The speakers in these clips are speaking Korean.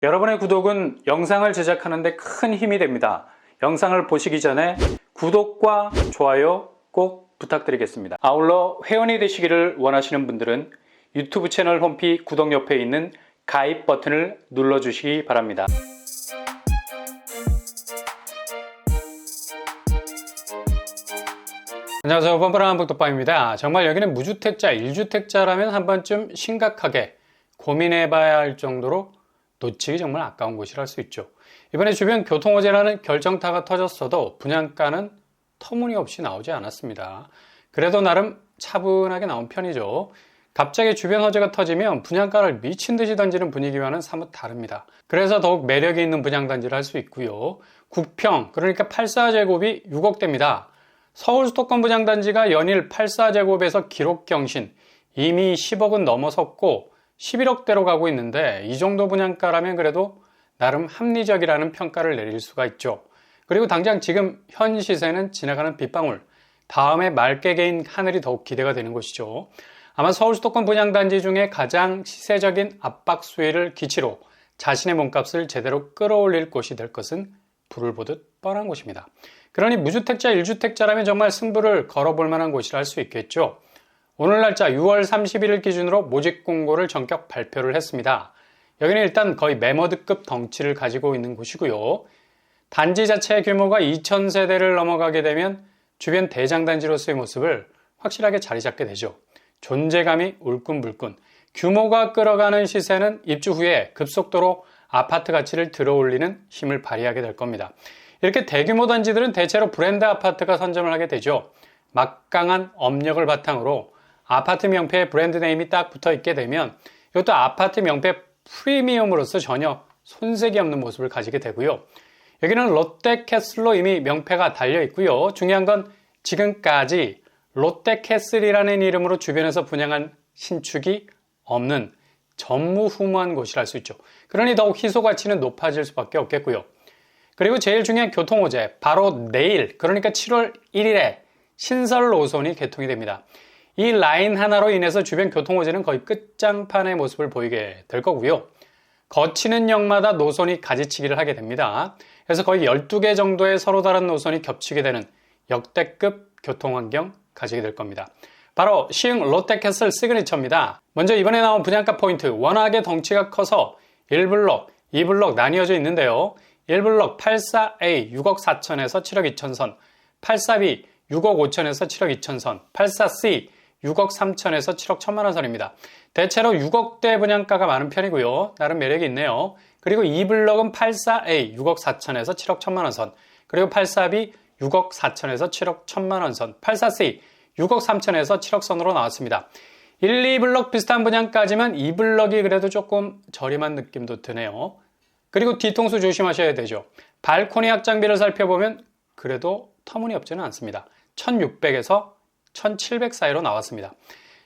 여러분의 구독은 영상을 제작하는 데 큰 힘이 됩니다. 영상을 보시기 전에 구독과 좋아요 꼭 부탁드리겠습니다. 아울러 회원이 되시기를 원하시는 분들은 유튜브 채널 홈피 구독 옆에 있는 가입 버튼을 눌러주시기 바랍니다. 안녕하세요. 뻔뻔한 한국독방입니다. 정말 여기는 무주택자, 1주택자라면 한 번쯤 심각하게 고민해봐야 할 정도로 놓치기 정말 아까운 곳이라 할 수 있죠. 이번에 주변 교통호재라는 결정타가 터졌어도 분양가는 터무니없이 나오지 않았습니다. 그래도 나름 차분하게 나온 편이죠. 갑자기 주변 호재가 터지면 분양가를 미친 듯이 던지는 분위기와는 사뭇 다릅니다. 그래서 더욱 매력이 있는 분양단지를 할 수 있고요. 국평, 그러니까 84제곱이 6억대입니다. 서울 수도권 분양단지가 연일 84제곱에서 기록 경신, 이미 10억은 넘어섰고 11억대로 가고 있는데 이 정도 분양가라면 그래도 나름 합리적이라는 평가를 내릴 수가 있죠. 그리고 당장 지금 현 시세는 지나가는 빗방울, 다음에 맑게 개인 하늘이 더욱 기대가 되는 것이죠. 아마 서울 수도권 분양단지 중에 가장 시세적인 압박 수위를 기치로 자신의 몸값을 제대로 끌어올릴 곳이 될 것은 불을 보듯 뻔한 곳입니다. 그러니 무주택자, 1주택자라면 정말 승부를 걸어볼 만한 곳이라 할 수 있겠죠. 오늘 날짜 6월 31일 기준으로 모집 공고를 전격 발표를 했습니다. 여기는 일단 거의 매머드급 덩치를 가지고 있는 곳이고요. 단지 자체의 규모가 2000세대를 넘어가게 되면 주변 대장단지로서의 모습을 확실하게 자리 잡게 되죠. 존재감이 울끈불끈, 규모가 끌어가는 시세는 입주 후에 급속도로 아파트 가치를 들어올리는 힘을 발휘하게 될 겁니다. 이렇게 대규모 단지들은 대체로 브랜드 아파트가 선점을 하게 되죠. 막강한 업력을 바탕으로 아파트 명패에 브랜드 네임이 딱 붙어 있게 되면 이것도 아파트 명패 프리미엄으로서 전혀 손색이 없는 모습을 가지게 되고요. 여기는 롯데캐슬로 이미 명패가 달려 있고요. 중요한 건 지금까지 롯데캐슬이라는 이름으로 주변에서 분양한 신축이 없는 전무후무한 곳이라 할 수 있죠. 그러니 더욱 희소 가치는 높아질 수밖에 없겠고요. 그리고 제일 중요한 교통호재, 바로 내일, 그러니까 7월 1일에 신설 노선이 개통이 됩니다. 이 라인 하나로 인해서 주변 교통호재는 거의 끝장판의 모습을 보이게 될 거고요. 거치는 역마다 노선이 가지치기를 하게 됩니다. 그래서 거의 12개 정도의 서로 다른 노선이 겹치게 되는 역대급 교통환경 가지게 될 겁니다. 바로 시흥 롯데캐슬 시그니처입니다. 먼저 이번에 나온 분양가 포인트, 워낙에 덩치가 커서 1블럭, 2블럭 나뉘어져 있는데요. 1블럭 84A 6억 4천에서 7억 2천선, 84B 6억 5천에서 7억 2천선, 84C 6억 3천에서 7억 1천만원 선입니다. 대체로 6억대 분양가가 많은 편이고요. 나름 매력이 있네요. 그리고 2블럭은 84A 6억 4천에서 7억 1천만원 선, 그리고 84B 6억 4천에서 7억 1천만원 선, 84C 6억 3천에서 7억 선으로 나왔습니다. 1, 2블럭 비슷한 분양까지만 2블럭이 그래도 조금 저렴한 느낌도 드네요. 그리고 뒤통수 조심하셔야 되죠. 발코니 확장비를 살펴보면 그래도 터무니없지는 않습니다. 1600에서 1700 사이로 나왔습니다.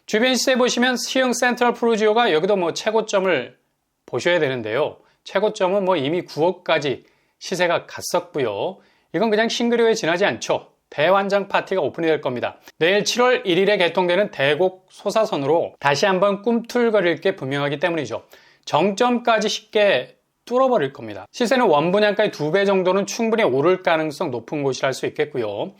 주변 시세 보시면 시흥 센트럴 프루지오가 여기도 최고점을 보셔야 되는데요. 최고점은 이미 9억까지 시세가 갔었고요. 이건 그냥 싱그리오에 지나지 않죠. 대환장 파티가 오픈이 될 겁니다. 내일 7월 1일에 개통되는 대곡 소사선으로 다시 한번 꿈틀거릴 게 분명하기 때문이죠. 정점까지 쉽게 뚫어버릴 겁니다. 시세는 원분양가의 2배 정도는 충분히 오를 가능성 높은 곳이라 할 수 있겠고요.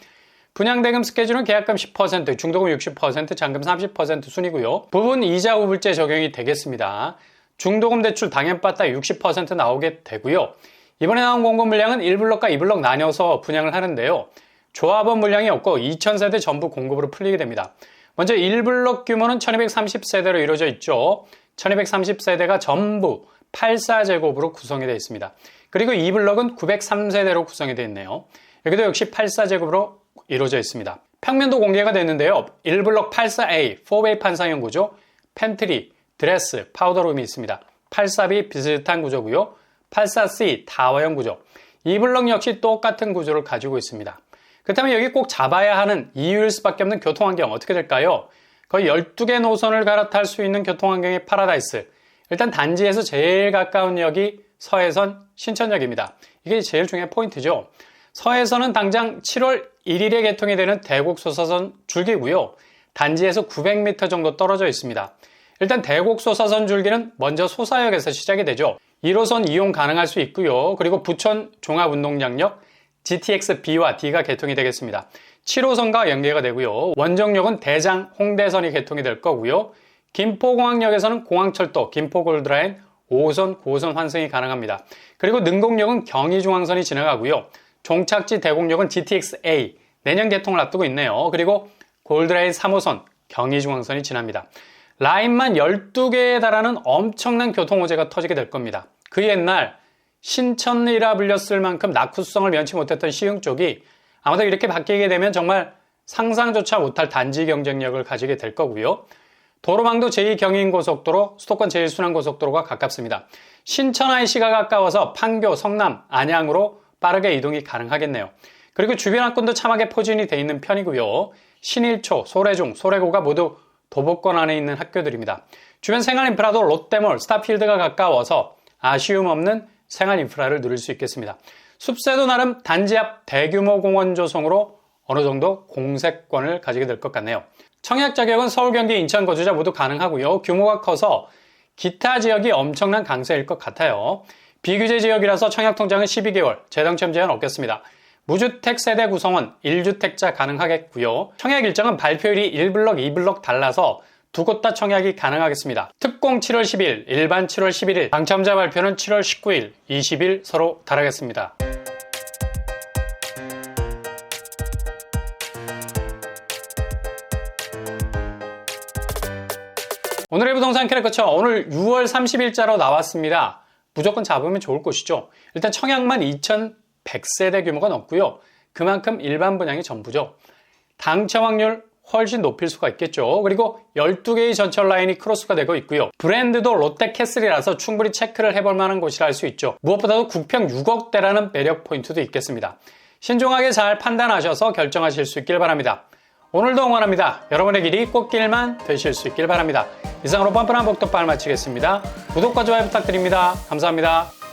분양대금 스케줄은 계약금 10%, 중도금 60%, 잔금 30% 순이고요. 부분 이자 후불제 적용이 되겠습니다. 중도금 대출 당연받다 60% 나오게 되고요. 이번에 나온 공고 물량은 1블럭과 2블럭 나뉘어서 분양을 하는데요. 조합원 물량이 없고 2000세대 전부 공급으로 풀리게 됩니다. 먼저 1블럭 규모는 1230세대로 이루어져 있죠. 1230세대가 전부 84제곱으로 구성이 되어 있습니다. 그리고 2블럭은 903세대로 구성이 되어 있네요. 여기도 역시 84제곱으로 이루어져 있습니다. 평면도 공개가 됐는데요. 1블럭 84A 4베이 판상형 구조, 팬트리, 드레스, 파우더룸이 있습니다. 84B 비슷한 구조고요. 84C 타워형 구조, 2블럭 역시 똑같은 구조를 가지고 있습니다. 그렇다면 여기 꼭 잡아야 하는 이유일 수밖에 없는 교통환경 어떻게 될까요? 거의 12개 노선을 갈아탈 수 있는 교통환경의 파라다이스. 일단 단지에서 제일 가까운 역이 서해선 신천역입니다. 이게 제일 중요한 포인트죠. 서해선은 당장 7월 1일에 개통이 되는 대곡 소사선 줄기고요. 단지에서 900m 정도 떨어져 있습니다. 일단 대곡 소사선 줄기는 먼저 소사역에서 시작이 되죠. 1호선 이용 가능할 수 있고요. 그리고 부천 종합운동장역 GTX B와 D가 개통이 되겠습니다. 7호선과 연계가 되고요. 원정역은 대장, 홍대선이 개통이 될 거고요. 김포공항역에서는 공항철도, 김포골드라인 5호선, 9호선 환승이 가능합니다. 그리고 능곡역은 경의중앙선이 지나가고요. 종착지 대곡역은 GTX-A, 내년 개통을 앞두고 있네요. 그리고 골드라인 3호선, 경의중앙선이 지납니다. 라인만 12개에 달하는 엄청난 교통호재가 터지게 될 겁니다. 그 옛날 신천리라 불렸을 만큼 낙후성을 면치 못했던 시흥 쪽이 아마도 이렇게 바뀌게 되면 정말 상상조차 못할 단지 경쟁력을 가지게 될 거고요. 도로망도 제2경인고속도로, 수도권 제1순환고속도로가 가깝습니다. 신천 IC가 가까워서 판교, 성남, 안양으로 빠르게 이동이 가능하겠네요. 그리고 주변 학군도 참하게 포진이 돼 있는 편이고요. 신일초, 소래중, 소래고가 모두 도보권 안에 있는 학교들입니다. 주변 생활 인프라도 롯데몰, 스타필드가 가까워서 아쉬움 없는 생활 인프라를 누릴 수 있겠습니다. 숲세도 나름 단지 앞 대규모 공원 조성으로 어느 정도 공세권을 가지게 될 것 같네요. 청약 자격은 서울, 경기, 인천 거주자 모두 가능하고요. 규모가 커서 기타 지역이 엄청난 강세일 것 같아요. 비규제 지역이라서 청약 통장은 12개월, 재당첨 제한 없겠습니다. 무주택 세대 구성원 1주택자 가능하겠고요. 청약 일정은 발표일이 1블럭, 2블럭 달라서 두 곳 다 청약이 가능하겠습니다. 특공 7월 10일, 일반 7월 11일, 당첨자 발표는 7월 19일, 20일 서로 다르겠습니다. 오늘의 부동산 캐릭터처 오늘 6월 30일자로 나왔습니다. 무조건 잡으면 좋을 곳이죠. 일단 청약만 2100세대 규모가 넘고요. 그만큼 일반 분양이 전부죠. 당첨 확률 훨씬 높일 수가 있겠죠. 그리고 12개의 전철 라인이 크로스가 되고 있고요. 브랜드도 롯데캐슬이라서 충분히 체크를 해볼 만한 곳이라 할 수 있죠. 무엇보다도 국평 6억대라는 매력 포인트도 있겠습니다. 신중하게 잘 판단하셔서 결정하실 수 있길 바랍니다. 오늘도 응원합니다. 여러분의 길이 꽃길만 되실 수 있길 바랍니다. 이상으로 뻔뻔한 복덕발 마치겠습니다. 구독과 좋아요 부탁드립니다. 감사합니다.